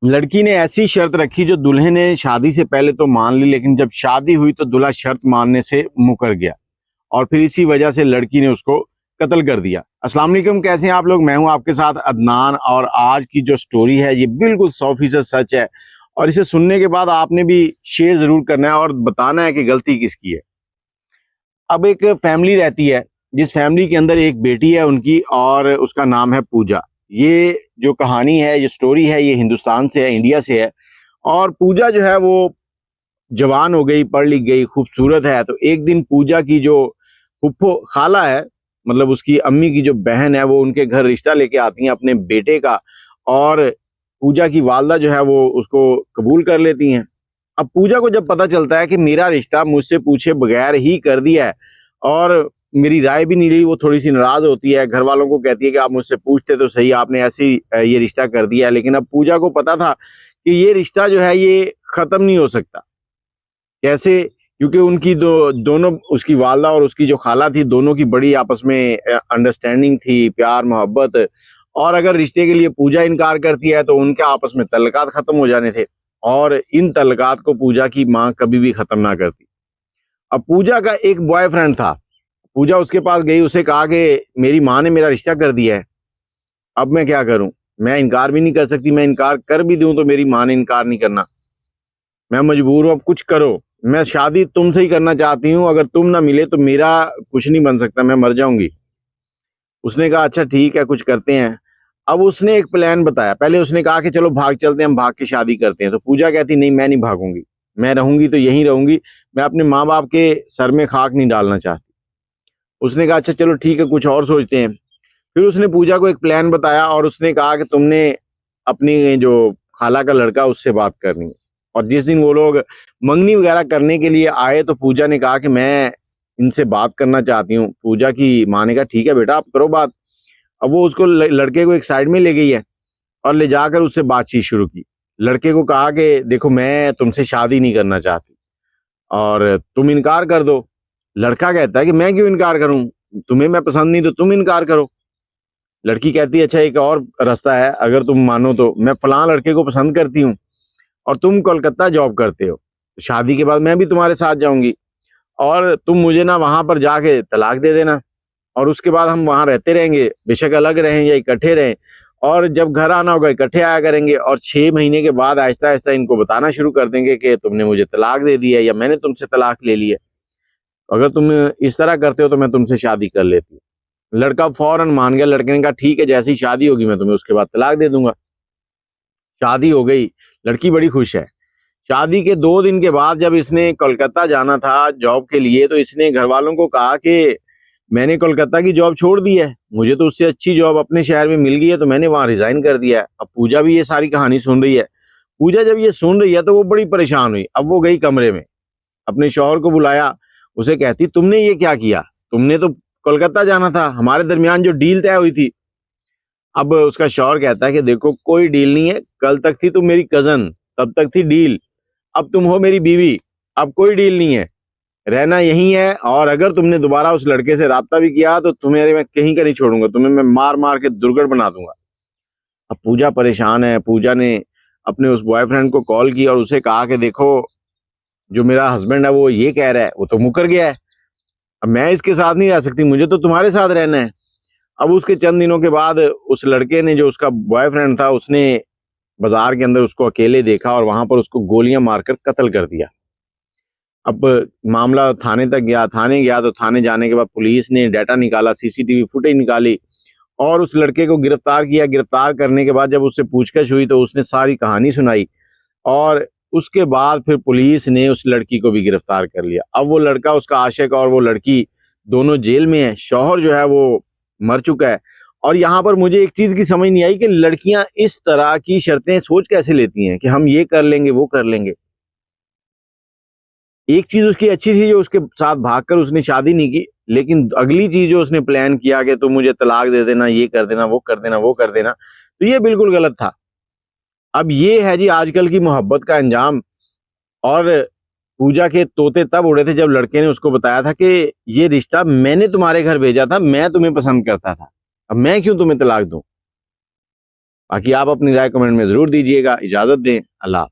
लड़की ने ऐसी शर्त रखी जो दूल्हे ने शादी से पहले तो मान ली, लेकिन जब शादी हुई तो दूल्हा शर्त मानने से मुकर गया और फिर इसी वजह से लड़की ने उसको कत्ल कर दिया। अस्सलाम वालेकुम, कैसे हैं आप लोग? मैं हूं आपके साथ अदनान और आज की जो स्टोरी है ये बिल्कुल 100% सच है और इसे सुनने के बाद आपने भी शेयर जरूर करना है और बताना है कि गलती किसकी है। अब एक फैमिली रहती है जिस फैमिली के अंदर एक बेटी है उनकी और उसका नाम है पूजा। ये जो कहानी है, ये स्टोरी है, ये हिंदुस्तान से है, इंडिया से है। और पूजा जो है वो जवान हो गई, पढ़ लिख गई, खूबसूरत है। तो एक दिन पूजा की जो फुफ्फो खाला है, मतलब उसकी अम्मी की जो बहन है, वो उनके घर रिश्ता लेके आती हैं अपने बेटे का और पूजा की वालदा जो है वो उसको कबूल कर लेती हैं। अब पूजा को जब पता चलता है कि मेरा रिश्ता मुझसे पूछे बगैर ही कर दिया है और मेरी राय भी नहीं ली, वो थोड़ी सी नाराज होती है। घर वालों को कहती है कि आप मुझसे पूछते तो सही, आपने ऐसे ही ये रिश्ता कर दिया है। लेकिन अब पूजा को पता था कि ये रिश्ता जो है ये खत्म नहीं हो सकता। कैसे? क्योंकि उनकी दोनों, उसकी वालदा और उसकी जो खाला थी, दोनों की बड़ी आपस में अंडरस्टैंडिंग थी, प्यार मोहब्बत। और अगर रिश्ते के लिए पूजा इनकार करती है तो उनके आपस में तल्लकात खत्म हो जाने थे और इन तल्लकात को पूजा की माँ कभी भी खत्म ना करती। अब पूजा का एक बॉयफ्रेंड था। पूजा उसके पास गई, उसे कहा कि मेरी माँ ने मेरा रिश्ता कर दिया है, अब मैं क्या करूं? मैं इनकार भी नहीं कर सकती, मैं इनकार कर भी दूं तो मेरी माँ ने इनकार नहीं करना, मैं मजबूर हूं, अब कुछ करो। मैं शादी तुमसे ही करना चाहती हूँ, अगर तुम ना मिले तो मेरा कुछ नहीं बन सकता, मैं मर जाऊंगी। उसने कहा अच्छा ठीक है, कुछ करते हैं। अब उसने एक प्लान बताया। पहले उसने कहा कि चलो भाग चलते हैं, हम भाग के शादी करते हैं। तो पूजा कहती नहीं, मैं नहीं भागूंगी, मैं रहूंगी तो यहीं रहूंगी, मैं अपने माँ बाप के सर में खाक नहीं डालना चाहती। उसने कहा अच्छा चलो ठीक है, कुछ और सोचते हैं। फिर उसने पूजा को एक प्लान बताया और उसने कहा कि तुमने अपनी जो खाला का लड़का उससे बात करनी है। और जिस दिन वो लोग मंगनी वगैरह करने के लिए आए तो पूजा ने कहा कि मैं इनसे बात करना चाहती हूँ। पूजा की माँ ने कहा ठीक है बेटा, आप करो बात। अब वो उसको लड़के को एक साइड में ले गई है और ले जाकर उससे बातचीत शुरू की। लड़के को कहा कि देखो, मैं तुमसे शादी नहीं करना चाहती और तुम इनकार कर दो। लड़का कहता है कि मैं क्यों इनकार करूं, तुम्हें मैं पसंद नहीं तो तुम इनकार करो। लड़की कहती है अच्छा एक और रास्ता है, अगर तुम मानो तो मैं फलां लड़के को पसंद करती हूँ और तुम कोलकाता जॉब करते हो, शादी के बाद मैं भी तुम्हारे साथ जाऊंगी और तुम मुझे ना वहां पर जाके तलाक दे देना और उसके बाद हम वहां रहते रहेंगे, बेशक अलग रहें या इकट्ठे रहें, और जब घर आना होगा इकट्ठे आया करेंगे। और 6 महीने के बाद आहिस्ता आहिस्ता इनको बताना शुरू कर देंगे कि तुमने मुझे तलाक दे दी है या मैंने तुमसे तलाक ले ली है, अगर तुम इस तरह करते हो तो मैं तुमसे शादी कर लेती हूँ। लड़का फौरन मान गया। लड़के ने कहा ठीक है, जैसी शादी होगी मैं तुम्हें उसके बाद तलाक दे दूंगा। शादी हो गई, लड़की बड़ी खुश है। शादी के 2 दिन के बाद जब इसने कोलकाता जाना था जॉब के लिए तो इसने घर वालों को कहा कि मैंने कोलकाता की जॉब छोड़ दी है, मुझे तो उससे अच्छी जॉब अपने शहर में मिल गई है तो मैंने वहां रिजाइन कर दिया है। अब पूजा भी ये सारी कहानी सुन रही है। पूजा जब ये सुन रही है तो वो बड़ी परेशान हुई। अब वो गई कमरे में, अपने शौहर को बुलाया, उसे कहती तुमने ये क्या किया, तुमने तो कोलकाता जाना था, हमारे दरमियान जो डील तय हुई थी। अब उसका शौहर कहता है कि देखो कोई डील नहीं है, कल तक थी तुम मेरी कजन, तब तक थी डील, अब तुम हो मेरी बीवी, अब कोई डील नहीं है, रहना यही है। और अगर तुमने दोबारा उस लड़के से राब्ता भी किया तो तुम्हें मैं कहीं का नहीं छोड़ूंगा, तुम्हें मैं मार मार के दुर्गढ़ बना दूंगा। अब पूजा परेशान है। पूजा ने अपने उस बॉयफ्रेंड को कॉल की और उसे कहा कि देखो, जो मेरा हस्बैंड है वो ये कह रहा है, वो तो मुकर गया है, अब मैं इसके साथ नहीं रह सकती, मुझे तो तुम्हारे साथ रहना है। अब उसके चंद दिनों के बाद उस लड़के ने, जो उसका बॉयफ्रेंड था, उसने बाजार के अंदर उसको अकेले देखा और वहां पर उसको गोलियां मारकर कत्ल कर दिया। अब मामला थाने तक गया। थाने गया तो थाने जाने के बाद पुलिस ने डाटा निकाला, सीसीटीवी फुटेज निकाली और उस लड़के को गिरफ्तार किया। गिरफ्तार करने के बाद जब उससे पूछताछ हुई तो उसने सारी कहानी सुनाई और उसके बाद फिर पुलिस ने उस लड़की को भी गिरफ्तार कर लिया। अब वो लड़का, उसका आशिक, और वो लड़की दोनों जेल में है। शौहर जो है वो मर चुका है। और यहाँ पर मुझे एक चीज की समझ नहीं आई कि लड़कियां इस तरह की शर्तें सोच कैसे लेती हैं कि हम ये कर लेंगे वो कर लेंगे। एक चीज उसकी अच्छी थी, जो उसके साथ भागकर उसने शादी नहीं की, लेकिन अगली चीज जो उसने प्लान किया कि तुम मुझे तलाक दे देना, ये कर देना, वो कर देना, वो कर देना, तो ये बिल्कुल गलत था। अब ये है जी आजकल की मोहब्बत का अंजाम। और पूजा के तोते तब उड़े थे जब लड़के ने उसको बताया था कि ये रिश्ता मैंने तुम्हारे घर भेजा था, मैं तुम्हें पसंद करता था, अब मैं क्यों तुम्हें तलाक दूं। बाकी आप अपनी राय कमेंट में ज़रूर दीजिएगा। इजाज़त दें, अल्लाह।